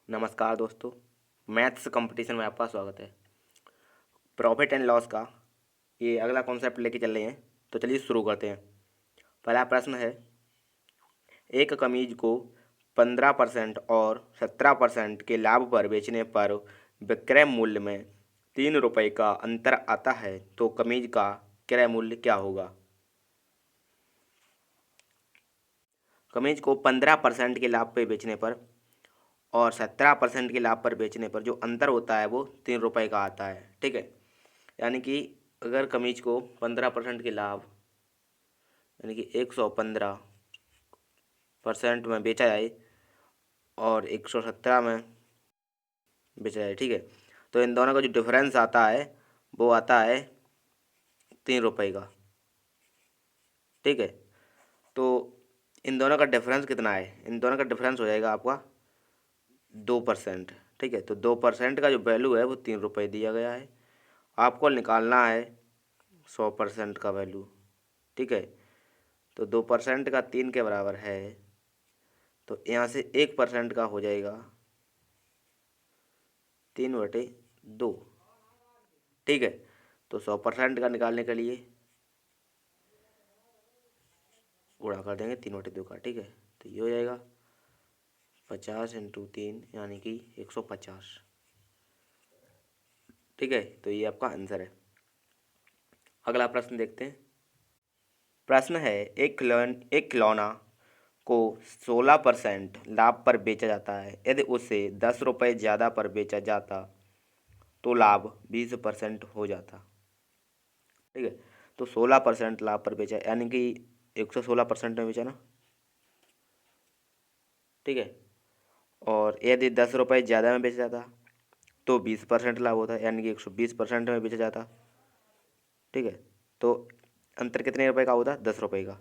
नमस्कार दोस्तों। Maths competition में आपका स्वागत है। प्रॉफिट एंड लॉस का ये अगला कॉन्सेप्ट लेके चल रहे हैं, तो चलिए शुरू करते हैं। पहला प्रश्न है, एक कमीज को 15% और 17% के लाभ पर बेचने पर विक्रय मूल्य में 3 रुपये का अंतर आता है, तो कमीज का क्रय मूल्य क्या होगा। कमीज को 15% के लाभ पे बेचने पर और 17% के लाभ पर बेचने पर जो अंतर होता है वो 3 रुपये का आता है। ठीक है, यानी कि अगर कमीज को 15% के लाभ यानी कि 115% में बेचा जाए और 117 में बेचा जाए, ठीक है, तो इन दोनों का जो डिफरेंस आता है वो आता है 3 रुपये का। ठीक है, तो इन दोनों का डिफरेंस कितना है, इन दोनों का डिफरेंस हो जाएगा आपका 2%। ठीक है, तो 2% का जो वैल्यू है वो 3 रुपये दिया गया है। आपको निकालना है 100% का वैल्यू। ठीक है, तो 2% का 3 के बराबर है, तो यहाँ से 1% का हो जाएगा 3/2। ठीक है, तो 100% का निकालने के लिए गुणा कर देंगे 3/2 का। ठीक है, तो ये हो जाएगा 50 × 3 यानी कि 150। ठीक है, तो ये आपका आंसर है। अगला प्रश्न देखते हैं। प्रश्न है, एक खिलौना को 16% लाभ पर बेचा जाता है। यदि उसे 10 रुपये ज़्यादा पर बेचा जाता तो लाभ 20% हो जाता। ठीक है, तो 16% लाभ पर बेचा यानी कि 116% में बेचा ना। ठीक है, और यदि 10 रुपये ज़्यादा में बेचा जाता तो 20% लाभ होता, यानी कि 120% में बेचा जाता। ठीक है, तो अंतर कितने रुपए का होता, 10 रुपये का।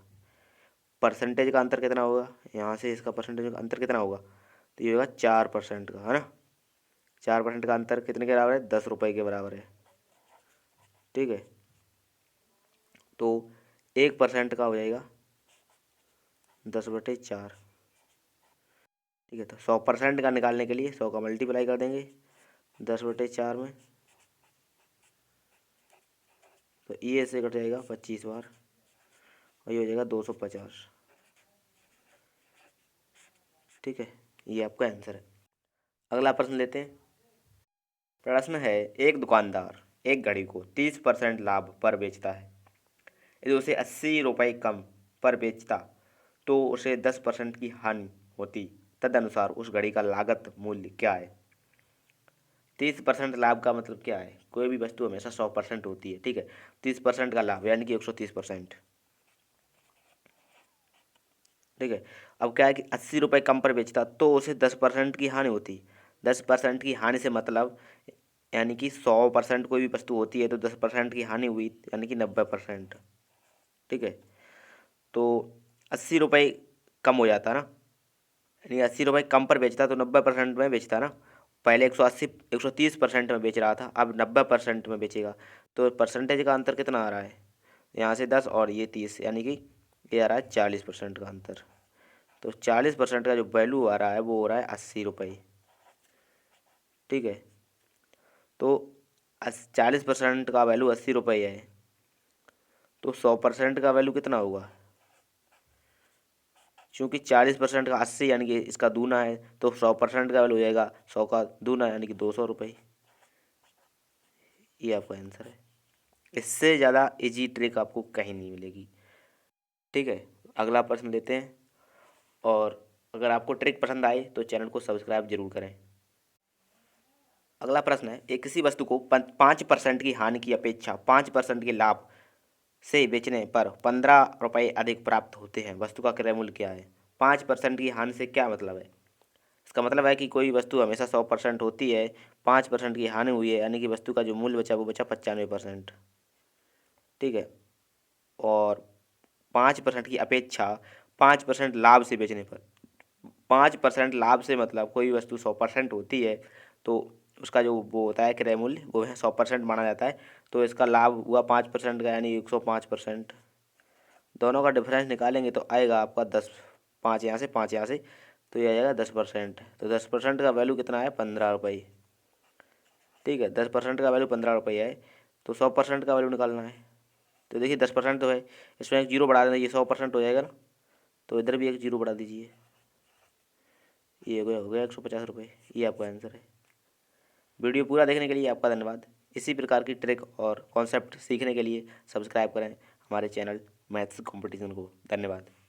परसेंटेज का अंतर कितना होगा, यहाँ से इसका परसेंटेज का अंतर कितना होगा, तो ये होगा 4% का, है ना। 4% का अंतर कितने के बराबर है, 10 रुपये के बराबर है। ठीक है, तो 1% का हो जाएगा 10/4। ठीक है, तो 100% का निकालने के लिए 100 का मल्टीप्लाई कर देंगे 10/4 में, तो ये से कट जाएगा 25 बार और ये हो जाएगा 250। ठीक है, ये आपका आंसर है। अगला प्रश्न लेते हैं। प्रश्न है, एक दुकानदार एक घड़ी को 30% लाभ पर बेचता है। यदि उसे 80 रुपये कम पर बेचता तो उसे 10% की हानि होती। तदनुसार उस घड़ी का लागत मूल्य क्या है। 30% लाभ का मतलब क्या है, कोई भी वस्तु हमेशा 100% होती है। ठीक है, 30% का लाभ यानी कि 130%। ठीक है, अब क्या है कि 80 रुपये कम पर बेचता तो उसे 10% की हानि होती। 10% की हानि से मतलब यानी कि 100% कोई भी वस्तु होती है तो 10% की हानि हुई यानी कि 90%। ठीक है, तो 80 रुपये कम हो जाता ना, यानी 80 रुपये कम पर बेचता तो 90% में बेचता ना। पहले 180 130% में बेच रहा था, अब 90% में बेचेगा, तो परसेंटेज का अंतर कितना आ रहा है, यहाँ से 10 और ये 30 यानी कि ये आ रहा है 40% का अंतर। तो 40% का जो वैल्यू आ रहा है वो हो रहा है 80 रुपये। ठीक है, तो 40% का वैल्यू 80 रुपये है, तो 100% का वैल्यू कितना होगा, क्योंकि 40% का 80 यानी कि इसका दूना है, तो 100% का वैल्यू हो जाएगा 100 का दूना यानी कि 200 रुपये। ये आपका आंसर है। इससे ज़्यादा इजी ट्रिक आपको कहीं नहीं मिलेगी। ठीक है, अगला प्रश्न लेते हैं, और अगर आपको ट्रिक पसंद आए तो चैनल को सब्सक्राइब जरूर करें। अगला प्रश्न है, एक किसी वस्तु को 5% की हानि की अपेक्षा 5% के लाभ से बेचने पर 15 रुपये अधिक प्राप्त होते हैं। वस्तु का क्रय मूल्य क्या है। 5% की हानि से क्या मतलब है, इसका मतलब है कि कोई वस्तु हमेशा 100% होती है, 5% की हानि हुई है यानी कि वस्तु का जो मूल्य बचा वो बचा 95%। ठीक है, और 5% की अपेक्षा 5% लाभ से बेचने पर, 5% लाभ से मतलब कोई वस्तु 100% होती है तो उसका जो वो होता है क्रय मूल्य वो है 100% माना जाता है, तो इसका लाभ हुआ 5% का यानी 105%। दोनों का डिफरेंस निकालेंगे तो आएगा आपका 10, 5 यहाँ से 5 यहाँ से, तो ये आ जाएगा 10%। तो 10% का वैल्यू कितना है? 15 रुपये। ठीक है, 10% का वैल्यू 15 रुपये है, तो 100% का वैल्यू निकालना है। तो देखिए 10% तो है, इसमें एक जीरो बढ़ा देना, ये 100% हो जाएगा ना, तो इधर भी एक जीरो बढ़ा दीजिए, ये हो गया 150 रुपये। ये आपका आंसर है। वीडियो पूरा देखने के लिए आपका धन्यवाद। इसी प्रकार की ट्रिक और कॉन्सेप्ट सीखने के लिए सब्सक्राइब करें हमारे चैनल मैथ्स कंपटीशन को। धन्यवाद।